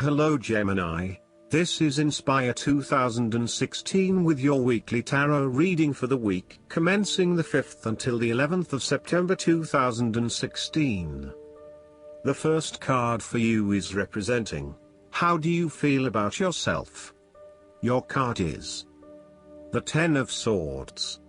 Hello Gemini, this is Inspire 2016 with your weekly tarot reading for the week commencing the 5th until the 11th of September 2016. The first card for you is representing, how do you feel about yourself? Your card is the Ten of Swords.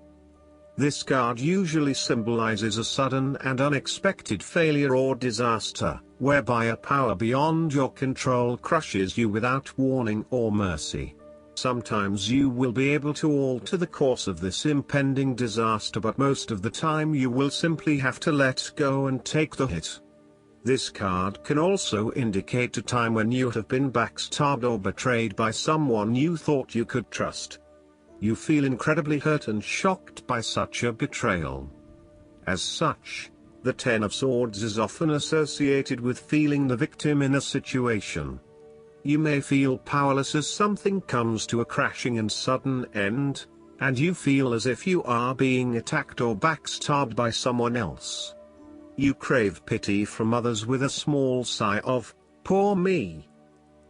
This card usually symbolizes a sudden and unexpected failure or disaster, whereby a power beyond your control crushes you without warning or mercy. Sometimes you will be able to alter the course of this impending disaster, but most of the time you will simply have to let go and take the hit. This card can also indicate a time when you have been backstabbed or betrayed by someone you thought you could trust. You feel incredibly hurt and shocked by such a betrayal. As such, the Ten of Swords is often associated with feeling the victim in a situation. You may feel powerless as something comes to a crashing and sudden end, and you feel as if you are being attacked or backstabbed by someone else. You crave pity from others with a small sigh of, "Poor me."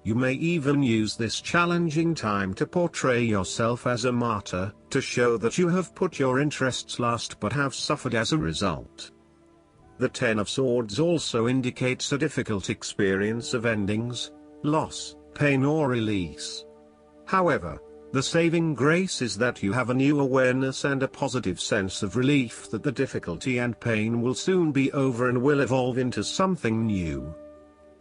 You may even use this challenging time to portray yourself as a martyr, to show that you have put your interests last but have suffered as a result. The Ten of Swords also indicates a difficult experience of endings, loss, pain or release. However, the saving grace is that you have a new awareness and a positive sense of relief that the difficulty and pain will soon be over and will evolve into something new.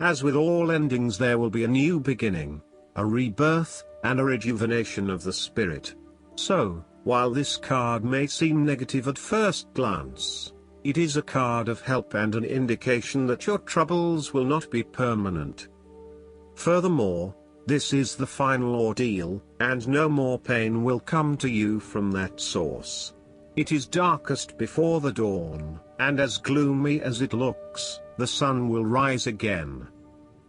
As with all endings, there will be a new beginning, a rebirth, and a rejuvenation of the spirit. So, while this card may seem negative at first glance, it is a card of help and an indication that your troubles will not be permanent. Furthermore, this is the final ordeal, and no more pain will come to you from that source. It is darkest before the dawn, and as gloomy as it looks, the sun will rise again.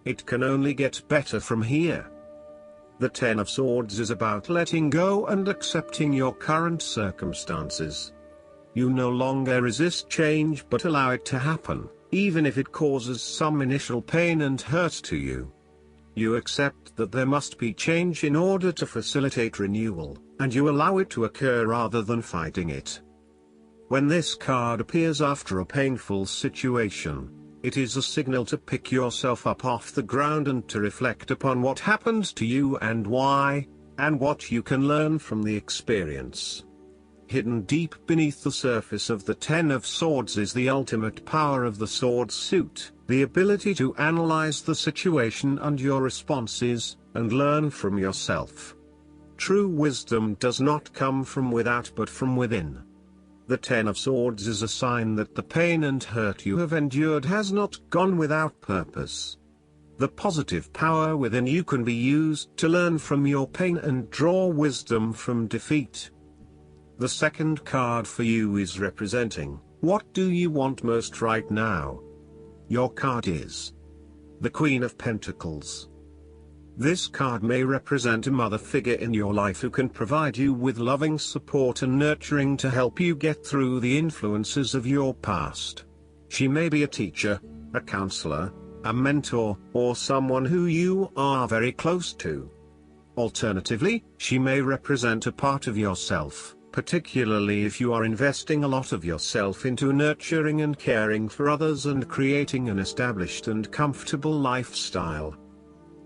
It can only get better from here. The Ten of Swords is about letting go and accepting your current circumstances. You no longer resist change but allow it to happen, even if it causes some initial pain and hurt to you. You accept that there must be change in order to facilitate renewal, and you allow it to occur rather than fighting it. When this card appears after a painful situation, it is a signal to pick yourself up off the ground and to reflect upon what happened to you and why, and what you can learn from the experience. Hidden deep beneath the surface of the Ten of Swords is the ultimate power of the sword suit, the ability to analyze the situation and your responses, and learn from yourself. True wisdom does not come from without but from within. The Ten of Swords is a sign that the pain and hurt you have endured has not gone without purpose. The positive power within you can be used to learn from your pain and draw wisdom from defeat. The second card for you is representing, what do you want most right now? Your card is the Queen of Pentacles. This card may represent a mother figure in your life who can provide you with loving support and nurturing to help you get through the influences of your past. She may be a teacher, a counselor, a mentor, or someone who you are very close to. Alternatively, she may represent a part of yourself, particularly if you are investing a lot of yourself into nurturing and caring for others and creating an established and comfortable lifestyle.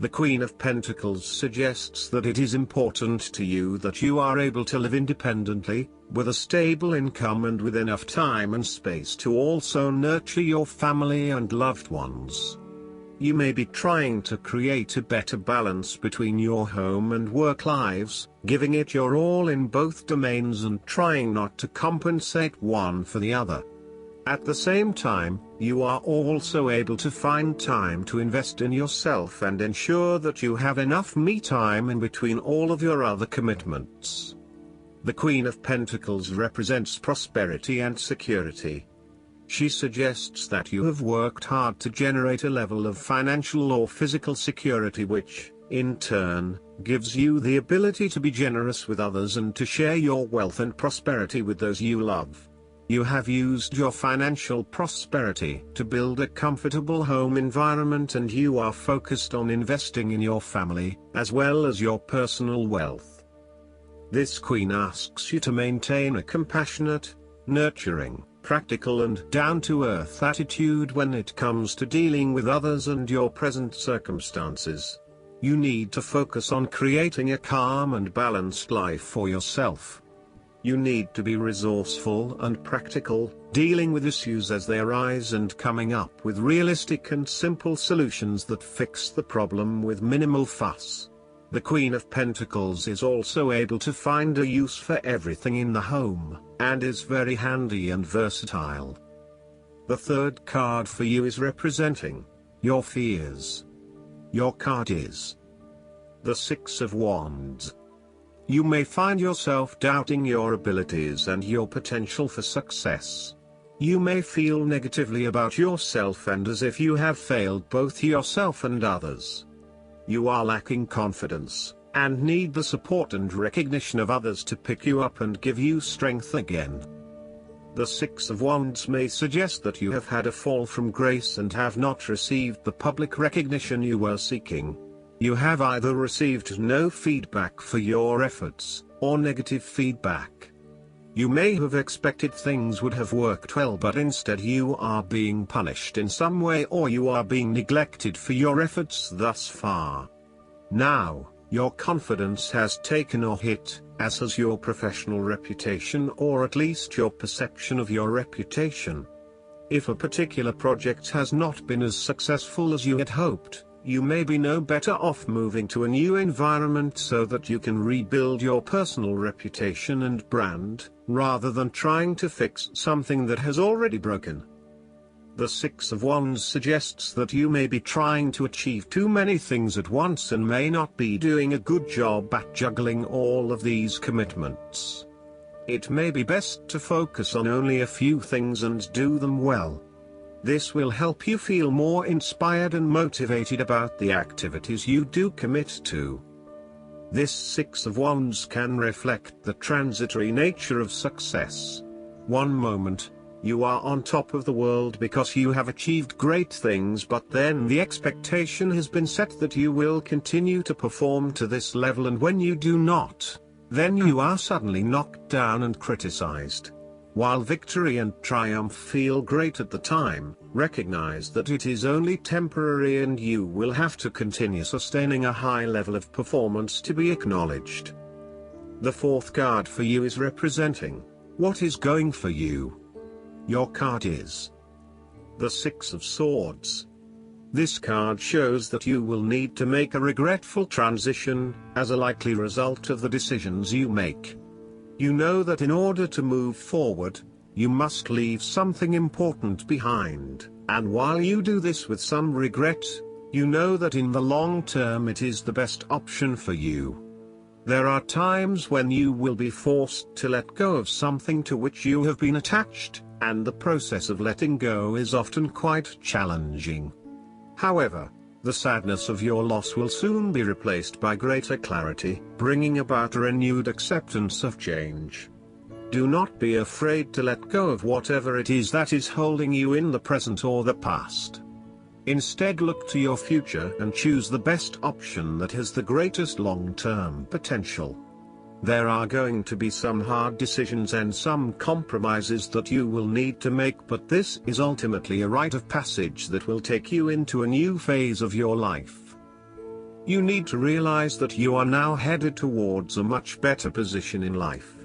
The Queen of Pentacles suggests that it is important to you that you are able to live independently, with a stable income and with enough time and space to also nurture your family and loved ones. You may be trying to create a better balance between your home and work lives, giving it your all in both domains and trying not to compensate one for the other. At the same time, you are also able to find time to invest in yourself and ensure that you have enough me time in between all of your other commitments. The Queen of Pentacles represents prosperity and security. She suggests that you have worked hard to generate a level of financial or physical security which, in turn, gives you the ability to be generous with others and to share your wealth and prosperity with those you love. You have used your financial prosperity to build a comfortable home environment, and you are focused on investing in your family, as well as your personal wealth. This Queen asks you to maintain a compassionate, nurturing, practical and down-to-earth attitude when it comes to dealing with others and your present circumstances. You need to focus on creating a calm and balanced life for yourself. You need to be resourceful and practical, dealing with issues as they arise and coming up with realistic and simple solutions that fix the problem with minimal fuss. The Queen of Pentacles is also able to find a use for everything in the home, and is very handy and versatile. The third card for you is representing your fears. Your card is the Six of Wands. You may find yourself doubting your abilities and your potential for success. You may feel negatively about yourself and as if you have failed both yourself and others. You are lacking confidence, and need the support and recognition of others to pick you up and give you strength again. The Six of Wands may suggest that you have had a fall from grace and have not received the public recognition you were seeking. You have either received no feedback for your efforts, or negative feedback. You may have expected things would have worked well, but instead you are being punished in some way, or you are being neglected for your efforts thus far. Now, your confidence has taken a hit, as has your professional reputation, or at least your perception of your reputation. If a particular project has not been as successful as you had hoped, you may be no better off moving to a new environment so that you can rebuild your personal reputation and brand, rather than trying to fix something that has already broken. The Six of Wands suggests that you may be trying to achieve too many things at once and may not be doing a good job at juggling all of these commitments. It may be best to focus on only a few things and do them well. This will help you feel more inspired and motivated about the activities you do commit to. This Six of Wands can reflect the transitory nature of success. One moment, you are on top of the world because you have achieved great things, but then the expectation has been set that you will continue to perform to this level, and when you do not, then you are suddenly knocked down and criticized. While victory and triumph feel great at the time, recognize that it is only temporary and you will have to continue sustaining a high level of performance to be acknowledged. The fourth card for you is representing what is going for you. Your card is the Six of Swords. This card shows that you will need to make a regretful transition, as a likely result of the decisions you make. You know that in order to move forward, you must leave something important behind, and while you do this with some regret, you know that in the long term it is the best option for you. There are times when you will be forced to let go of something to which you have been attached, and the process of letting go is often quite challenging. However, the sadness of your loss will soon be replaced by greater clarity, bringing about a renewed acceptance of change. Do not be afraid to let go of whatever it is that is holding you in the present or the past. Instead, look to your future and choose the best option that has the greatest long-term potential. There are going to be some hard decisions and some compromises that you will need to make, but this is ultimately a rite of passage that will take you into a new phase of your life. You need to realize that you are now headed towards a much better position in life.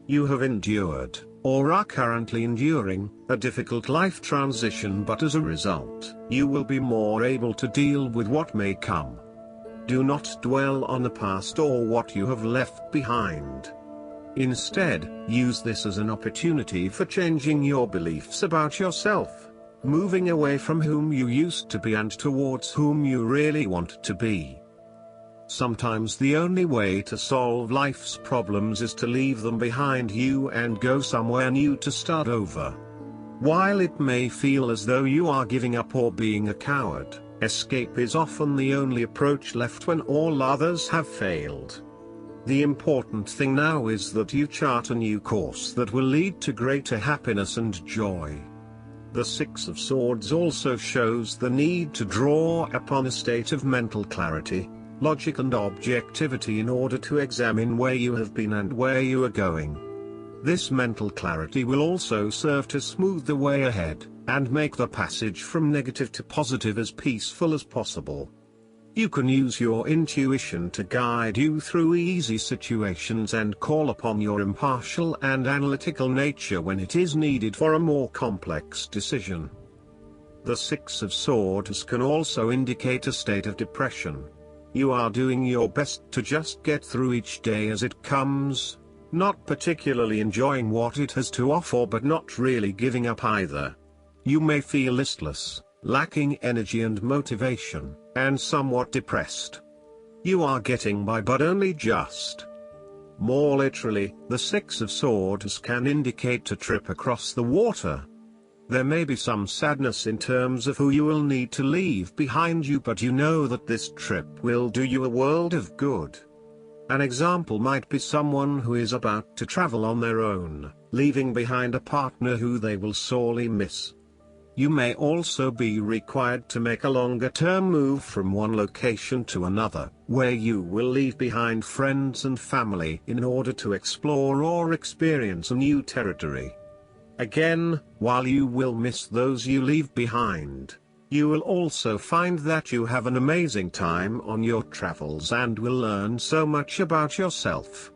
You have endured, or are currently enduring, a difficult life transition, but as a result, you will be more able to deal with what may come. Do not dwell on the past or what you have left behind. Instead, use this as an opportunity for changing your beliefs about yourself, moving away from whom you used to be and towards whom you really want to be. Sometimes the only way to solve life's problems is to leave them behind you and go somewhere new to start over. While it may feel as though you are giving up or being a coward, escape is often the only approach left when all others have failed. The important thing now is that you chart a new course that will lead to greater happiness and joy. The Six of Swords also shows the need to draw upon a state of mental clarity, logic and objectivity in order to examine where you have been and where you are going. This mental clarity will also serve to smooth the way ahead, and make the passage from negative to positive as peaceful as possible. You can use your intuition to guide you through easy situations and call upon your impartial and analytical nature when it is needed for a more complex decision. The Six of Swords can also indicate a state of depression. You are doing your best to just get through each day as it comes, not particularly enjoying what it has to offer but not really giving up either. You may feel listless, lacking energy and motivation, and somewhat depressed. You are getting by but only just. More literally, the Six of Swords can indicate a trip across the water. There may be some sadness in terms of who you will need to leave behind you, but you know that this trip will do you a world of good. An example might be someone who is about to travel on their own, leaving behind a partner who they will sorely miss. You may also be required to make a longer-term move from one location to another, where you will leave behind friends and family in order to explore or experience a new territory. Again, while you will miss those you leave behind, you will also find that you have an amazing time on your travels and will learn so much about yourself.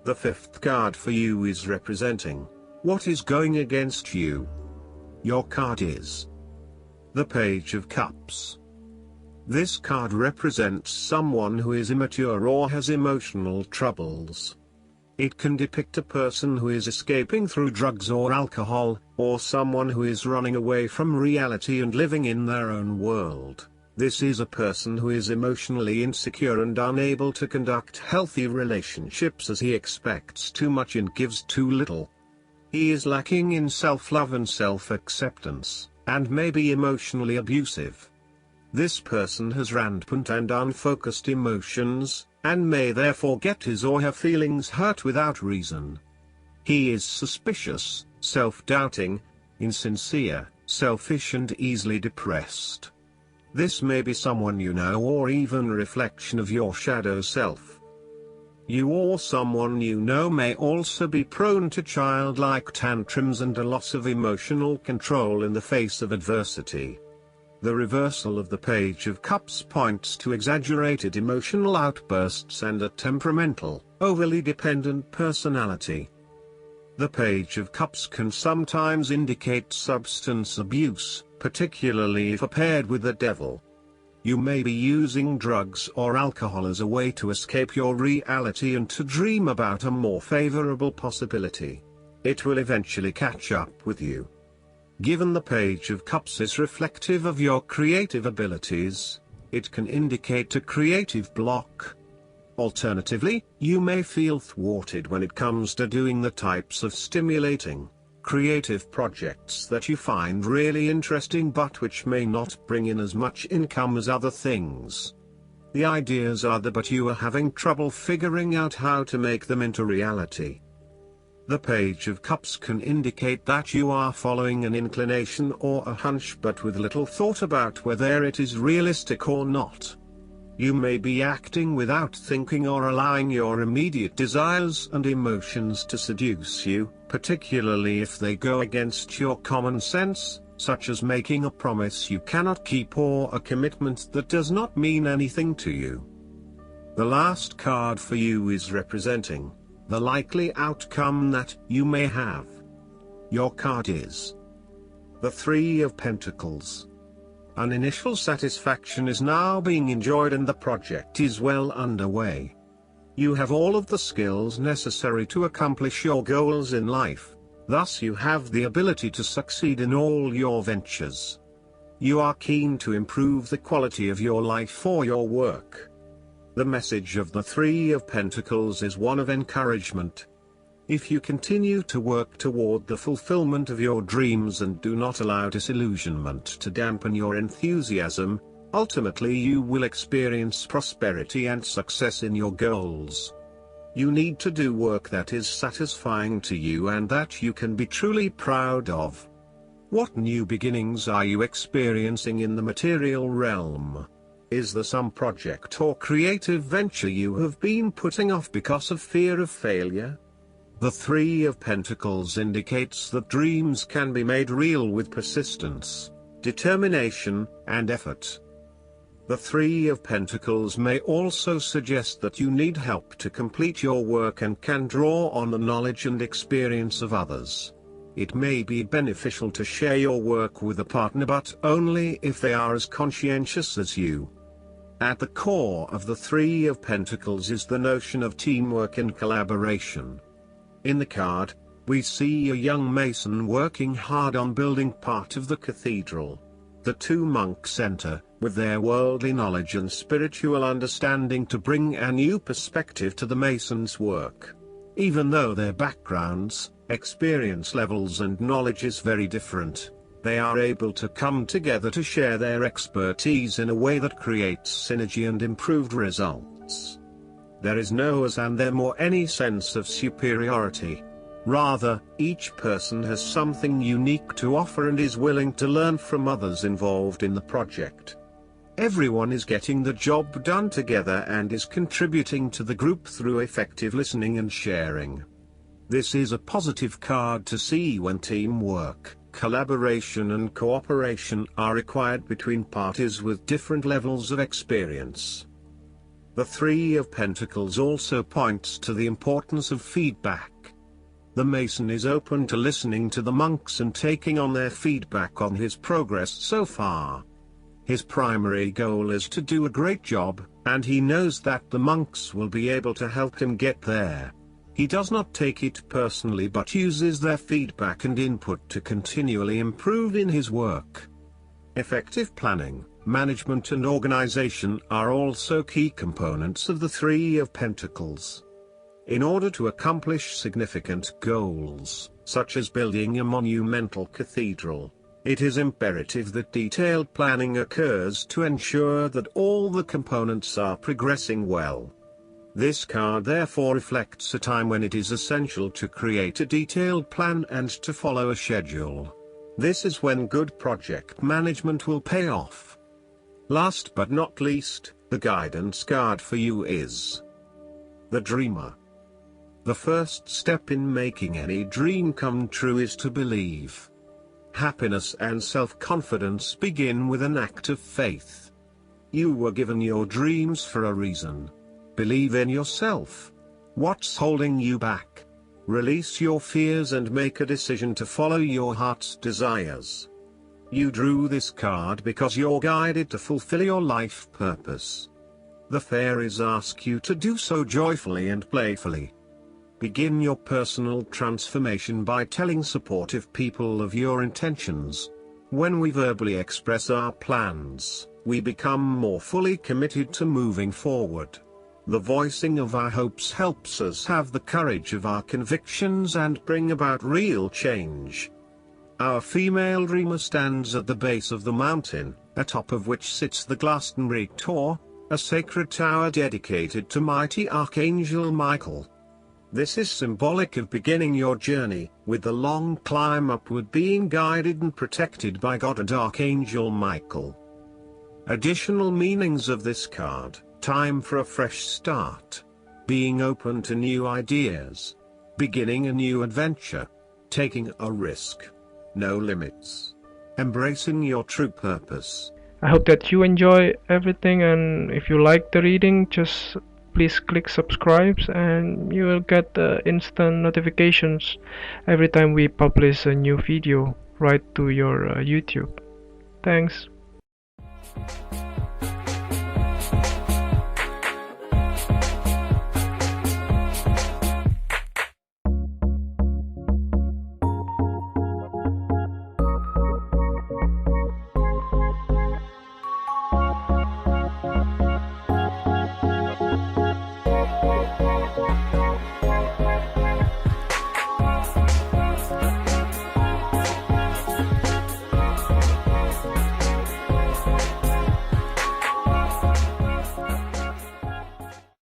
The fifth card for you is representing what is going against you. Your card is the Page of Cups. This card represents someone who is immature or has emotional troubles. It can depict a person who is escaping through drugs or alcohol, or someone who is running away from reality and living in their own world. This is a person who is emotionally insecure and unable to conduct healthy relationships as he expects too much and gives too little. He is lacking in self-love and self-acceptance, and may be emotionally abusive. This person has rampant and unfocused emotions, and may therefore get his or her feelings hurt without reason. He is suspicious, self-doubting, insincere, selfish and easily depressed. This may be someone you know or even a reflection of your shadow self. You or someone you know may also be prone to childlike tantrums and a loss of emotional control in the face of adversity. The reversal of the Page of Cups points to exaggerated emotional outbursts and a temperamental, overly dependent personality. The Page of Cups can sometimes indicate substance abuse, particularly if paired with the devil. You may be using drugs or alcohol as a way to escape your reality and to dream about a more favorable possibility. It will eventually catch up with you. Given the Page of Cups is reflective of your creative abilities, it can indicate a creative block. Alternatively, you may feel thwarted when it comes to doing the types of stimulating, creative projects that you find really interesting but which may not bring in as much income as other things. The ideas are there but you are having trouble figuring out how to make them into reality. The Page of Cups can indicate that you are following an inclination or a hunch but with little thought about whether it is realistic or not. You may be acting without thinking or allowing your immediate desires and emotions to seduce you, particularly if they go against your common sense, such as making a promise you cannot keep or a commitment that does not mean anything to you. The last card for you is representing the likely outcome that you may have. Your card is the Three of Pentacles. An initial satisfaction is now being enjoyed and the project is well underway. You have all of the skills necessary to accomplish your goals in life, thus you have the ability to succeed in all your ventures. You are keen to improve the quality of your life or your work. The message of the Three of Pentacles is one of encouragement. If you continue to work toward the fulfillment of your dreams and do not allow disillusionment to dampen your enthusiasm, ultimately you will experience prosperity and success in your goals. You need to do work that is satisfying to you and that you can be truly proud of. What new beginnings are you experiencing in the material realm? Is there some project or creative venture you have been putting off because of fear of failure? The Three of Pentacles indicates that dreams can be made real with persistence, determination, and effort. The Three of Pentacles may also suggest that you need help to complete your work and can draw on the knowledge and experience of others. It may be beneficial to share your work with a partner, but only if they are as conscientious as you. At the core of the Three of Pentacles is the notion of teamwork and collaboration. In the card, we see a young mason working hard on building part of the cathedral. The two monks enter, with their worldly knowledge and spiritual understanding, to bring a new perspective to the mason's work. Even though their backgrounds, experience levels and knowledge is very different, they are able to come together to share their expertise in a way that creates synergy and improved results. There is no us and them or any sense of superiority. Rather, each person has something unique to offer and is willing to learn from others involved in the project. Everyone is getting the job done together and is contributing to the group through effective listening and sharing. This is a positive card to see when teamwork, collaboration and cooperation are required between parties with different levels of experience. The Three of Pentacles also points to the importance of feedback. The mason is open to listening to the monks and taking on their feedback on his progress so far. His primary goal is to do a great job, and he knows that the monks will be able to help him get there. He does not take it personally but uses their feedback and input to continually improve in his work. Effective planning, management and organization are also key components of the Three of Pentacles. In order to accomplish significant goals, such as building a monumental cathedral, it is imperative that detailed planning occurs to ensure that all the components are progressing well. This card therefore reflects a time when it is essential to create a detailed plan and to follow a schedule. This is when good project management will pay off. Last but not least, the guidance card for you is the Dreamer. The first step in making any dream come true is to believe. Happiness and self-confidence begin with an act of faith. You were given your dreams for a reason. Believe in yourself. What's holding you back? Release your fears and make a decision to follow your heart's desires. You drew this card because you're guided to fulfill your life purpose. The fairies ask you to do so joyfully and playfully. Begin your personal transformation by telling supportive people of your intentions. When we verbally express our plans, we become more fully committed to moving forward. The voicing of our hopes helps us have the courage of our convictions and bring about real change. Our female dreamer stands at the base of the mountain, atop of which sits the Glastonbury Tower, a sacred tower dedicated to mighty Archangel Michael. This is symbolic of beginning your journey, with the long climb upward being guided and protected by God and Archangel Michael. Additional meanings of this card: time for a fresh start, being open to new ideas, beginning a new adventure, taking a risk, no limits. embracing your true purpose. I hope that you enjoy everything, and if you like the reading, just please click subscribe and you will get instant notifications every time we publish a new video right to your YouTube. Thanks.